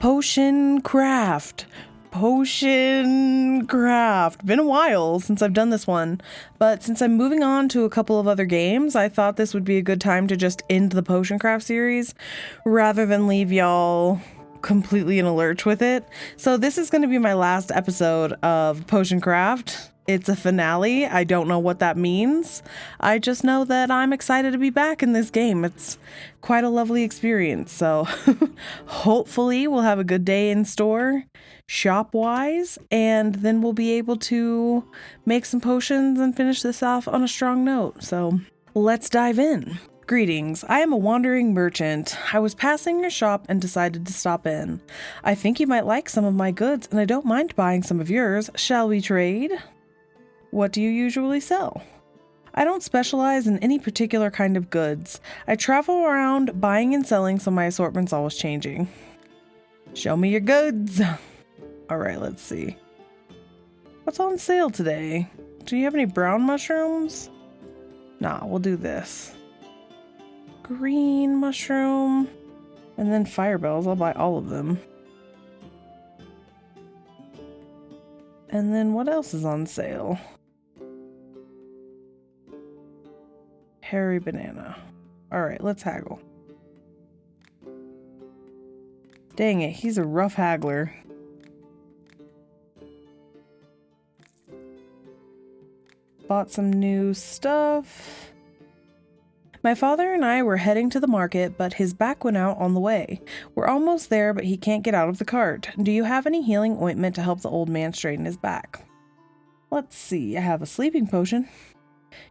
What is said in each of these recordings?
Potion craft. Potion craft. Been a while since I've done this one, but since I'm moving on to a couple of other games, I thought this would be a good time to just end the potion craft series rather than leave y'all completely in a lurch with it. So this is going to be my last episode of Potion Craft. It's a finale. I don't know what that means. I just know that I'm excited to be back in this game. It's quite a lovely experience. So hopefully we'll have a good day in store shop-wise, and then we'll be able to make some potions and finish this off on a strong note. So let's dive in. Greetings, I am a wandering merchant. I was passing your shop and decided to stop in. I think you might like some of my goods, and I don't mind buying some of yours. Shall we trade? What do you usually sell? I don't specialize in any particular kind of goods. I travel around buying and selling, so my assortment's always changing. Show me your goods. Alright, let's see. What's on sale today? Do you have any brown mushrooms? Nah, we'll do this. Green mushroom. And then firebells. I'll buy all of them. And then what else is on sale? Hairy banana. Alright, let's haggle. Dang it, he's a rough haggler. Bought some new stuff. My father and I were heading to the market, but his back went out on the way. We're almost there, but he can't get out of the cart. Do you have any healing ointment to help the old man straighten his back? Let's see, I have a sleeping potion.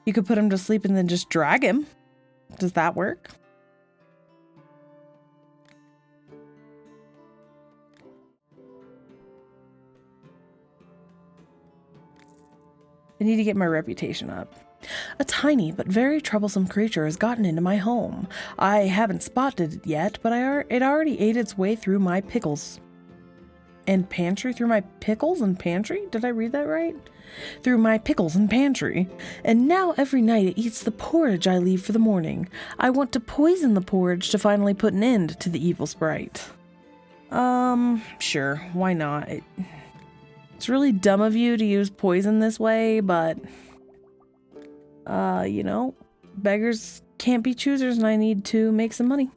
You could put him to sleep and then just drag him. Does that work? I need to get my reputation up. A tiny but very troublesome creature has gotten into my home. I haven't spotted it yet, but it already ate its way through my pickles. And pantry? Through my pickles and pantry? Did I read that right? Through my pickles and pantry. And now every night it eats the porridge I leave for the morning. I want to poison the porridge to finally put an end to the evil sprite. Sure. Why not? It's really dumb of you to use poison this way, but you know, beggars can't be choosers and I need to make some money.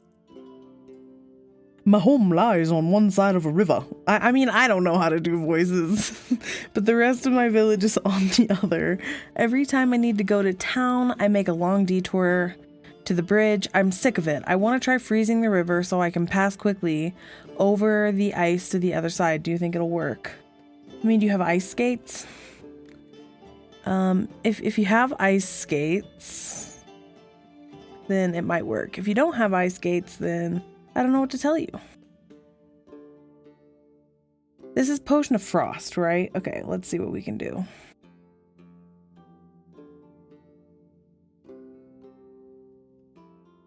My home lies on one side of a river. I mean, I don't know how to do voices, but the rest of my village is on the other. Every time I need to go to town, I make a long detour to the bridge. I'm sick of it. I want to try freezing the river so I can pass quickly over the ice to the other side. Do you think it'll work? I mean, do you have ice skates? If you have ice skates, then it might work. If you don't have ice skates, then I don't know what to tell you. This is Potion of Frost, right? Okay, let's see what we can do.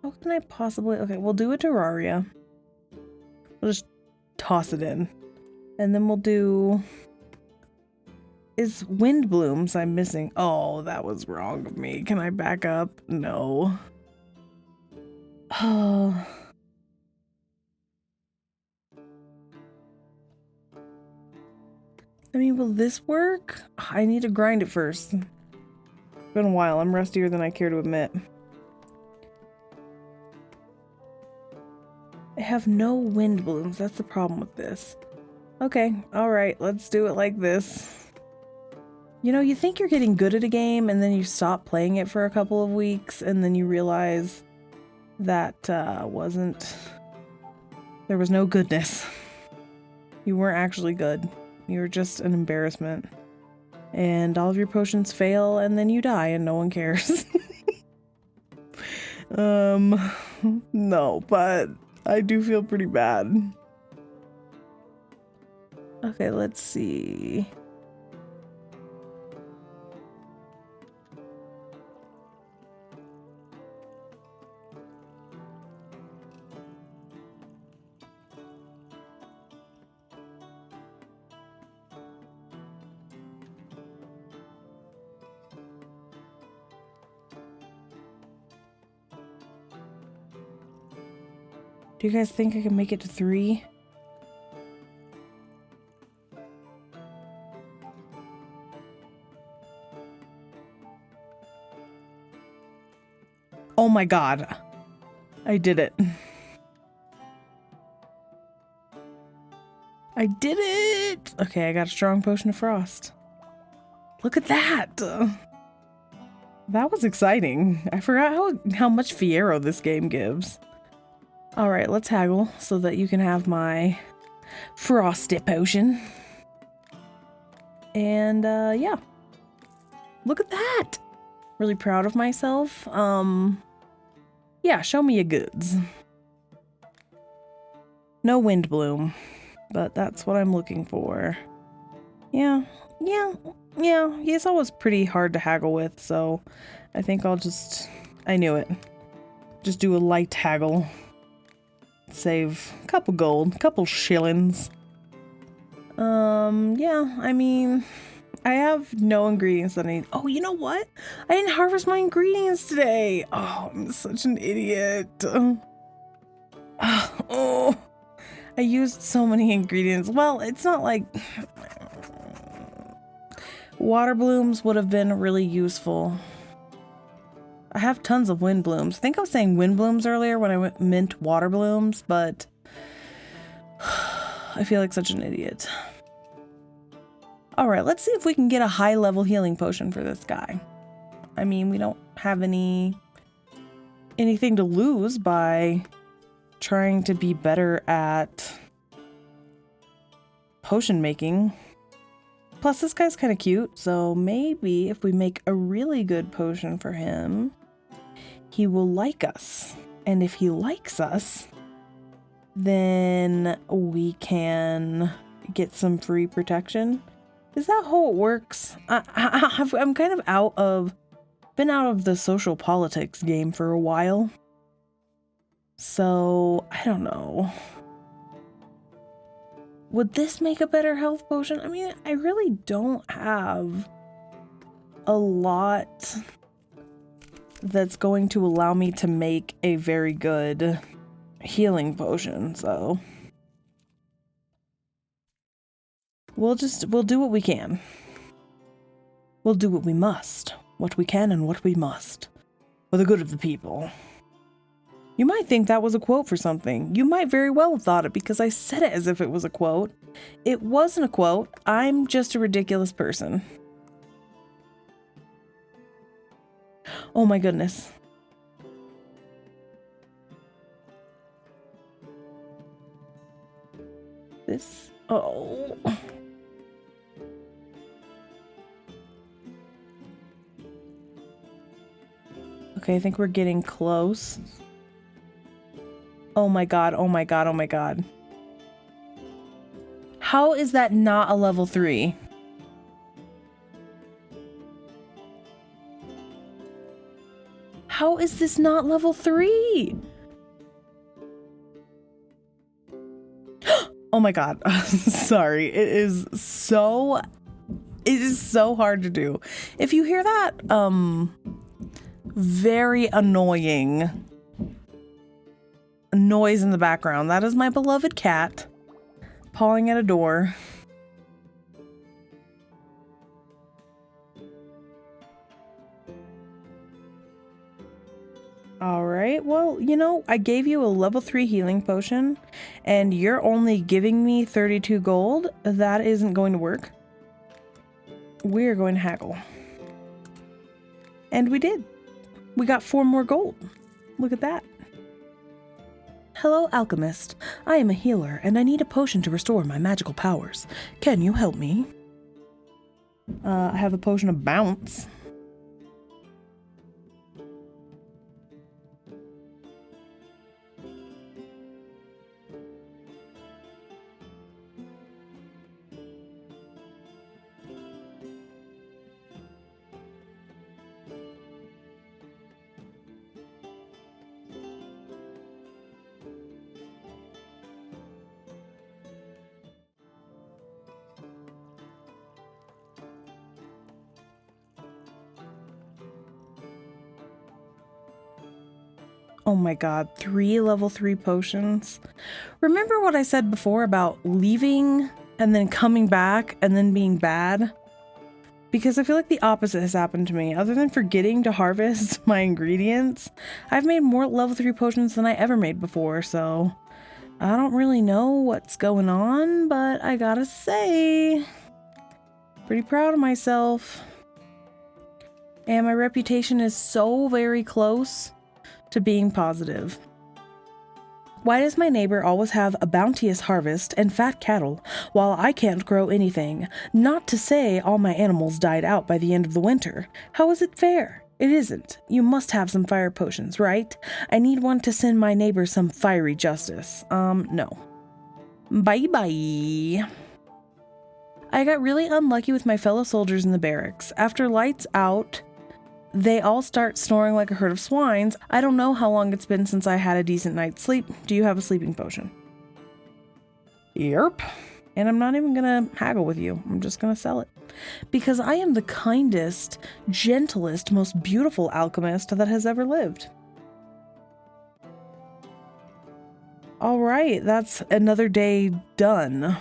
How can I possibly... Okay, we'll do a Terraria. We'll just toss it in. And then we'll do... Is Wind Blooms I'm missing? Oh, that was wrong of me. Can I back up? No. Oh... I mean, will this work? I need to grind it first. It's been a while. I'm rustier than I care to admit. I have no wind blooms. That's the problem with this. Okay, alright. Let's do it like this. You know, you think you're getting good at a game, and then you stop playing it for a couple of weeks, and then you realize that there was no goodness. You weren't actually good. You're just an embarrassment. And all of your potions fail and then you die and no one cares. No, but I do feel pretty bad. Okay, let's see. Do you guys think I can make it to 3? Oh my god. I did it. I did it! Okay, I got a strong potion of frost. Look at that! That was exciting. I forgot how much Fiero this game gives. Alright, let's haggle so that you can have my frosty potion. And, yeah. Look at that! Really proud of myself. Yeah, show me your goods. No wind bloom. But that's what I'm looking for. Yeah, he's always pretty hard to haggle with, so I think I knew it. Just do a light haggle. Save a couple gold, couple shillings. Yeah, I mean, I have no ingredients that I need. Oh, you know what? I didn't harvest my ingredients today. Oh, I'm such an idiot. Oh. I used so many ingredients. Well, it's not like water blooms would have been really useful. I have tons of wind blooms. I think I was saying wind blooms earlier when I meant water blooms, but I feel like such an idiot. All right, let's see if we can get a high level healing potion for this guy. I mean, we don't have anything to lose by trying to be better at potion making. Plus, this guy's kind of cute, so maybe if we make a really good potion for him, he will like us. And if he likes us, then we can get some free protection. Is that how it works? I'm kind of been out of the social politics game for a while. So, I don't know. Would this make a better health potion? I mean, I really don't have a lot that's going to allow me to make a very good healing potion, so we'll do what we can. We'll do what we must, what we can and what we must, for the good of the people. You might think that was a quote for something. You might very well have thought it because I said it as if it was a quote. It wasn't a quote. I'm just a ridiculous person. Oh my goodness. Oh. Okay, I think we're getting close. Oh my god, oh my god, oh my god. How is that not a level 3? How is this not level 3? Oh my god. Sorry. It is so hard to do. If you hear that, very annoying noise in the background, that is my beloved cat pawing at a door. Alright, well, you know, I gave you a level 3 healing potion, and you're only giving me 32 gold. That isn't going to work. We're going to haggle. And we did. We got 4 more gold. Look at that. Hello, alchemist. I am a healer, and I need a potion to restore my magical powers. Can you help me? I have a potion of bounce. Oh my god, 3 level 3 potions. Remember what I said before about leaving and then coming back and then being bad? because I feel like the opposite has happened to me. Other than forgetting to harvest my ingredients, I've made more level 3 potions than I ever made before, so I don't really know what's going on, but I gotta say, pretty proud of myself. And my reputation is so very close to being positive. Why does my neighbor always have a bounteous harvest and fat cattle, while I can't grow anything? Not to say all my animals died out by the end of the winter. How is it fair? It isn't. You must have some fire potions, right? I need one to send my neighbor some fiery justice. No. Bye-bye. I got really unlucky with my fellow soldiers in the barracks. After lights out, they all start snoring like a herd of swines. I don't know how long it's been since I had a decent night's sleep. Do you have a sleeping potion? Yep. And I'm not even gonna haggle with you. I'm just gonna sell it. Because I am the kindest, gentlest, most beautiful alchemist that has ever lived. Alright, that's another day done.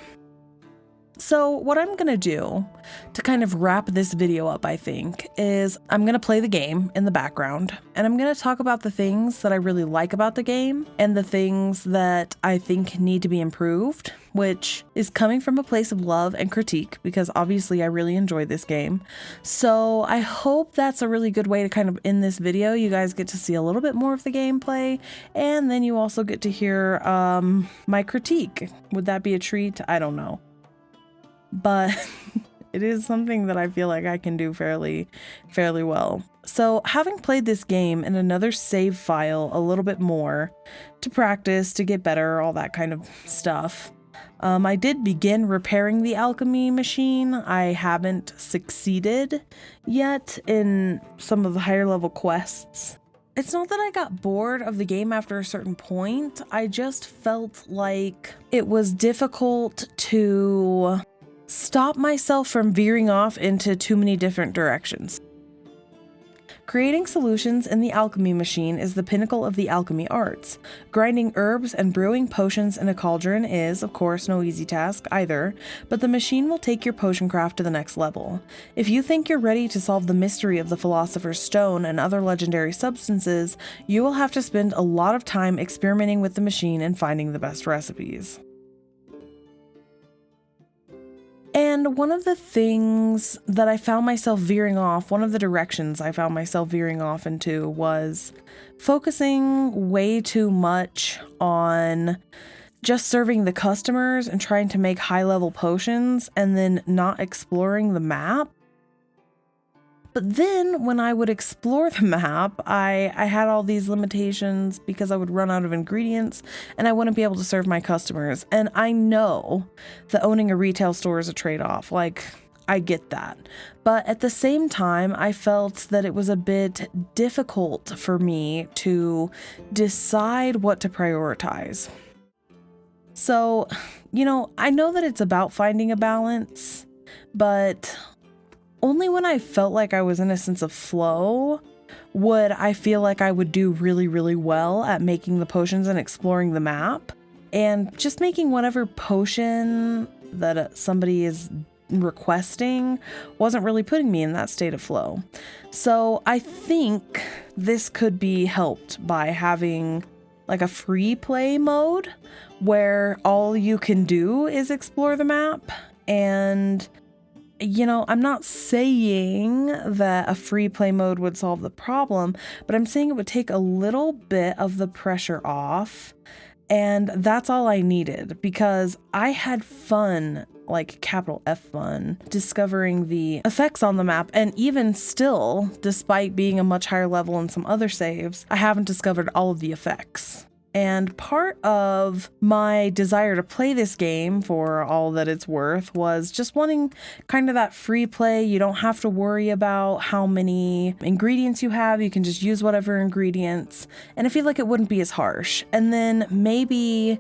So what I'm gonna do to kind of wrap this video up, I think, is I'm gonna play the game in the background, and I'm gonna talk about the things that I really like about the game and the things that I think need to be improved, which is coming from a place of love and critique, because obviously I really enjoy this game. So I hope that's a really good way to kind of end this video. You guys get to see a little bit more of the gameplay, and then you also get to hear my critique. Would that be a treat? I don't know. But it is something that I feel like I can do fairly well. So having played this game in another save file a little bit more to practice, to get better, all that kind of stuff, I did begin repairing the alchemy machine. I haven't succeeded yet in some of the higher level quests. It's not that I got bored of the game after a certain point. I just felt like it was difficult to stop myself from veering off into too many different directions. Creating solutions in the alchemy machine is the pinnacle of the alchemy arts. Grinding herbs and brewing potions in a cauldron is, of course, no easy task either, but the machine will take your potion craft to the next level. If you think you're ready to solve the mystery of the Philosopher's Stone and other legendary substances, you will have to spend a lot of time experimenting with the machine and finding the best recipes. And one of the things that I found myself veering off, one of the directions I found myself veering off into, was focusing way too much on just serving the customers and trying to make high-level potions and then not exploring the map. But then when I would explore the map, I had all these limitations because I would run out of ingredients and I wouldn't be able to serve my customers. And I know that owning a retail store is a trade-off. Like, I get that. But at the same time, I felt that it was a bit difficult for me to decide what to prioritize. So, I know that it's about finding a balance, but only when I felt like I was in a sense of flow would I feel like I would do really, really well at making the potions and exploring the map. And just making whatever potion that somebody is requesting wasn't really putting me in that state of flow. So I think this could be helped by having like a free play mode where all you can do is explore the map. And I'm not saying that a free play mode would solve the problem, but I'm saying it would take a little bit of the pressure off. And that's all I needed, because I had fun, like capital F fun, discovering the effects on the map. And even still, despite being a much higher level in some other saves, I haven't discovered all of the effects. And part of my desire to play this game for all that it's worth was just wanting kind of that free play. You don't have to worry about how many ingredients you have. You can just use whatever ingredients. And I feel like it wouldn't be as harsh. And then maybe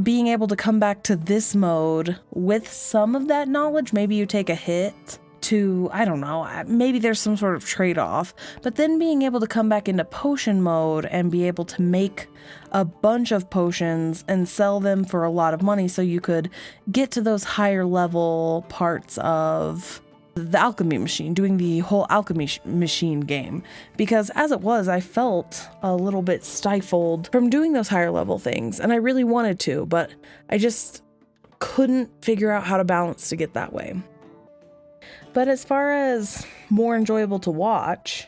being able to come back to this mode with some of that knowledge, maybe you take a hit to, I don't know, maybe there's some sort of trade-off, but then being able to come back into potion mode and be able to make a bunch of potions and sell them for a lot of money so you could get to those higher level parts of the alchemy machine, doing the whole alchemy machine game, because as it was, I felt a little bit stifled from doing those higher level things, and I really wanted to, but I just couldn't figure out how to balance to get that way. But as far as more enjoyable to watch,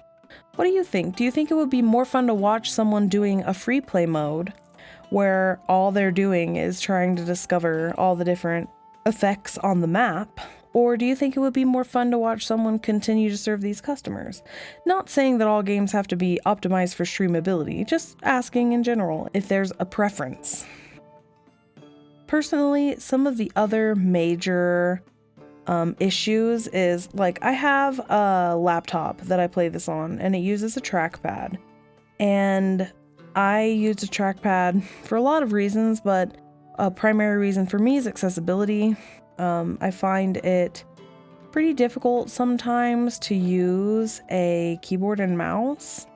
what do you think? Do you think it would be more fun to watch someone doing a free play mode where all they're doing is trying to discover all the different effects on the map? Or do you think it would be more fun to watch someone continue to serve these customers? Not saying that all games have to be optimized for streamability, just asking in general if there's a preference. Personally, some of the other major issues is, like, I have a laptop that I play this on, and it uses a trackpad. And I use a trackpad for a lot of reasons, but a primary reason for me is accessibility. I find it pretty difficult sometimes to use a keyboard and mouse,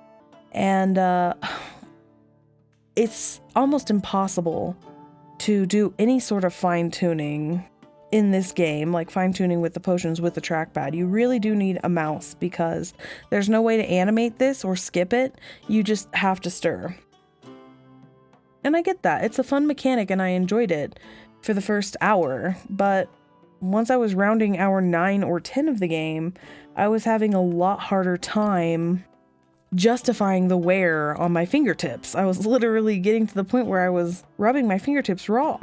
and it's almost impossible to do any sort of fine-tuning in this game, like fine-tuning with the potions with the trackpad. You really do need a mouse because there's no way to animate this or skip it. You just have to stir. And I get that. It's a fun mechanic and I enjoyed it for the first hour, but once I was rounding hour 9 or 10 of the game, I was having a lot harder time justifying the wear on my fingertips. I was literally getting to the point where I was rubbing my fingertips raw.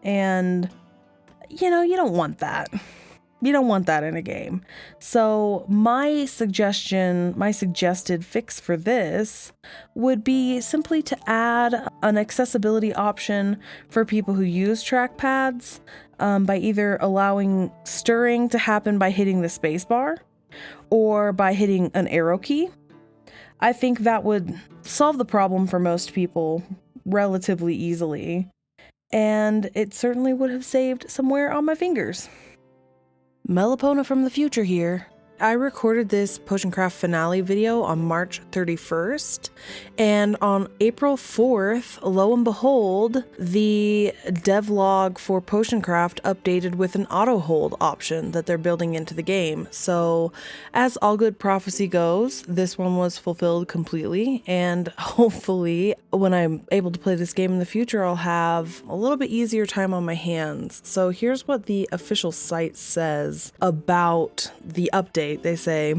And you know, you don't want that. You don't want that in a game. So my suggested fix for this would be simply to add an accessibility option for people who use trackpads, by either allowing stirring to happen by hitting the spacebar or by hitting an arrow key. I think that would solve the problem for most people relatively easily. And it certainly would have saved some wear on my fingers. Melipona from the future here. I recorded this Potion Craft finale video on March 31st, and on April 4th, lo and behold, the devlog for Potion Craft updated with an auto hold option that they're building into the game. So, as all good prophecy goes, this one was fulfilled completely, and hopefully, when I'm able to play this game in the future, I'll have a little bit easier time on my hands. So here's what the official site says about the update. They say,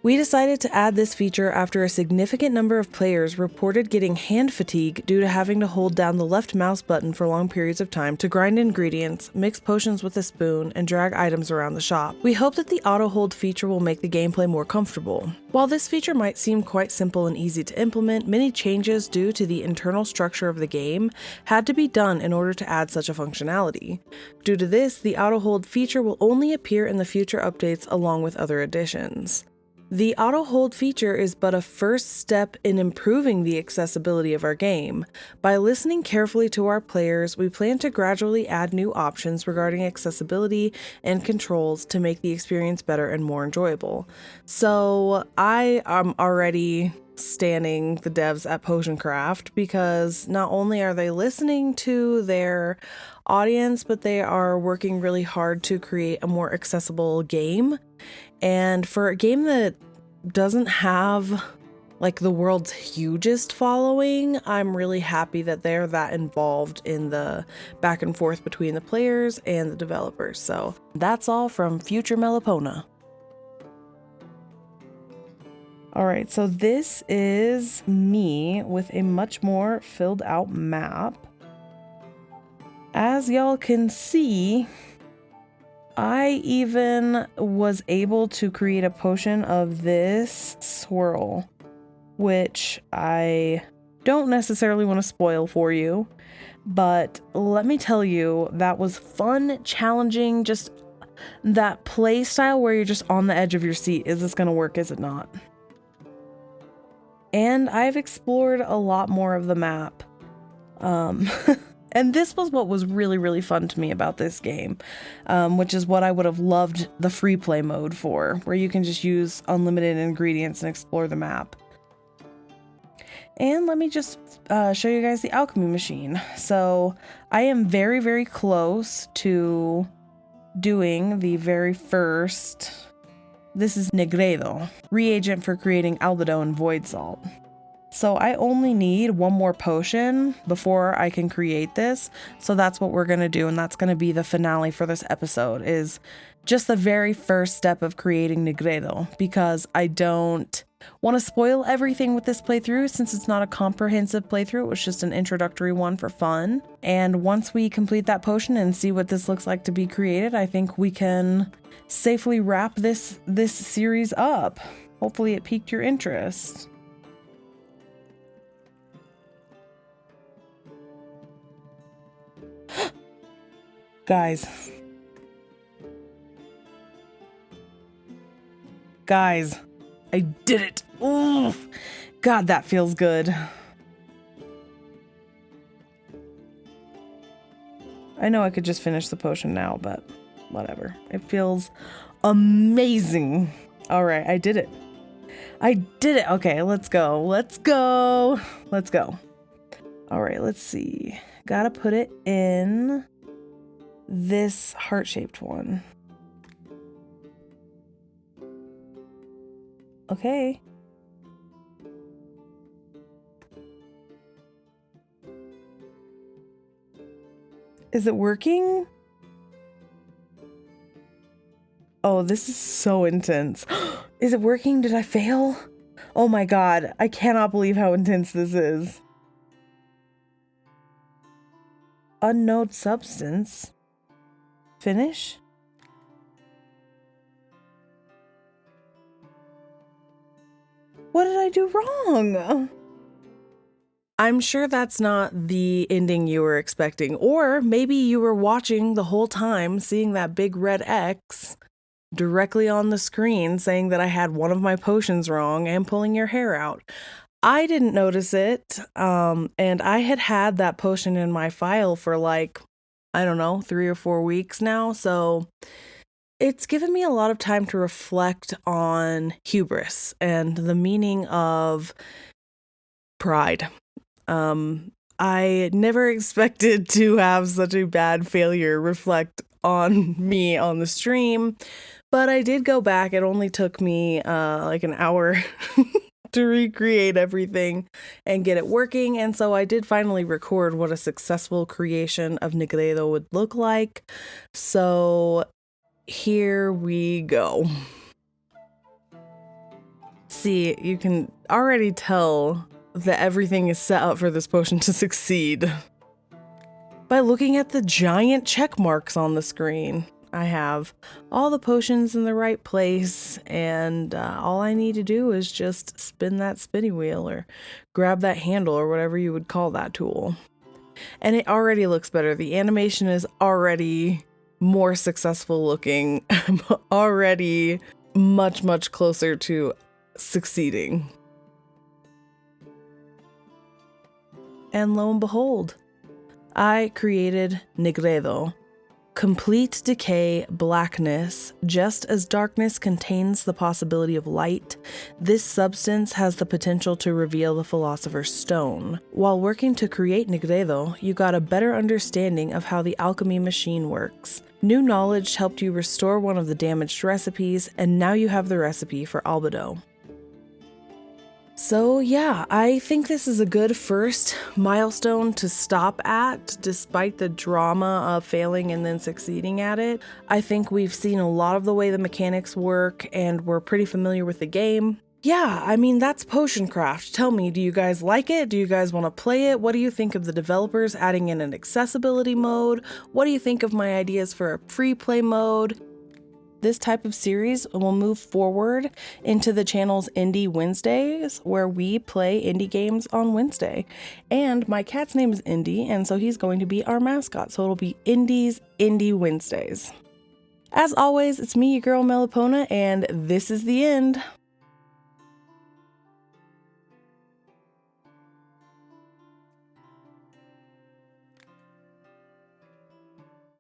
"We decided to add this feature after a significant number of players reported getting hand fatigue due to having to hold down the left mouse button for long periods of time to grind ingredients, mix potions with a spoon, and drag items around the shop. We hope that the auto hold feature will make the gameplay more comfortable. While this feature might seem quite simple and easy to implement, many changes due to the internal structure of the game had to be done in order to add such a functionality. Due to this, the auto hold feature will only appear in the future updates along with other additions. The auto hold feature is but a first step in improving the accessibility of our game. By listening carefully to our players, we plan to gradually add new options regarding accessibility and controls to make the experience better and more enjoyable." So I am already standing the devs at Potion Craft because not only are they listening to their audience, but they are working really hard to create a more accessible game. And for a game that doesn't have like the world's hugest following, I'm really happy that they're that involved in the back and forth between the players and the developers. So that's all from Future Melipona. Alright, so this is me with a much more filled out map. As y'all can see, I even was able to create a potion of this swirl, which I don't necessarily want to spoil for you, but let me tell you, that was fun, challenging, just that play style where you're just on the edge of your seat. Is this going to work? Is it not? And I've explored a lot more of the map. And this was what was really, really fun to me about this game, which is what I would have loved the free play mode for, where you can just use unlimited ingredients and explore the map. And let me just show you guys the alchemy machine. So I am very, very close to doing the very first, this is Negredo, reagent for creating albedo and void salt. So I only need one more potion before I can create this. So that's what we're going to do. And that's going to be the finale for this episode, is just the very first step of creating Negredo, because I don't want to spoil everything with this playthrough since it's not a comprehensive playthrough. It was just an introductory one for fun. And once we complete that potion and see what this looks like to be created, I think we can safely wrap this series up. Hopefully it piqued your interest. Guys, I did it. Ooh, God, that feels good. I know I could just finish the potion now, but whatever. It feels amazing. All right, I did it. Okay, let's go. All right, let's see. Gotta put it in this heart-shaped one. Okay. Is it working? Oh, this is so intense. Is it working? Did I fail? Oh my God, I cannot believe how intense this is. Unknown substance. Finish? What did I do wrong? I'm sure that's not the ending you were expecting, or maybe you were watching the whole time, seeing that big red X directly on the screen saying that I had one of my potions wrong and pulling your hair out. I didn't notice it, and I had that potion in my file for like, I don't know, 3 or 4 weeks now, so it's given me a lot of time to reflect on hubris and the meaning of pride. I never expected to have such a bad failure reflect on me on the stream, but I did go back. It only took me like an hour to recreate everything and get it working, and so I did finally record what a successful creation of Negredo would look like. So here we go. See, you can already tell that everything is set up for this potion to succeed by looking at the giant check marks on the screen. I have all the potions in the right place, and all I need to do is just spin that spinny wheel or grab that handle or whatever you would call that tool. And it already looks better. The animation is already more successful looking. I'm already much closer to succeeding. And lo and behold, I created Negredo. Complete decay, blackness. Just as darkness contains the possibility of light, this substance has the potential to reveal the Philosopher's Stone. While working to create Negredo, you got a better understanding of how the alchemy machine works. New knowledge helped you restore one of the damaged recipes, and now you have the recipe for albedo. So yeah, I think this is a good first milestone to stop at, despite the drama of failing and then succeeding at it. I think we've seen a lot of the way the mechanics work, and we're pretty familiar with the game. Yeah, I mean, that's Potion Craft. Tell me, do you guys like it? Do you guys want to play it? What do you think of the developers adding in an accessibility mode? What do you think of my ideas for a free play mode? This type of series will move forward into the channel's Indie Wednesdays, where we play indie games on Wednesday. And my cat's name is Indi, and so he's going to be our mascot. So it'll be Indi's Indie Wednesdays. As always, it's me, your girl Melipona, and this is the end.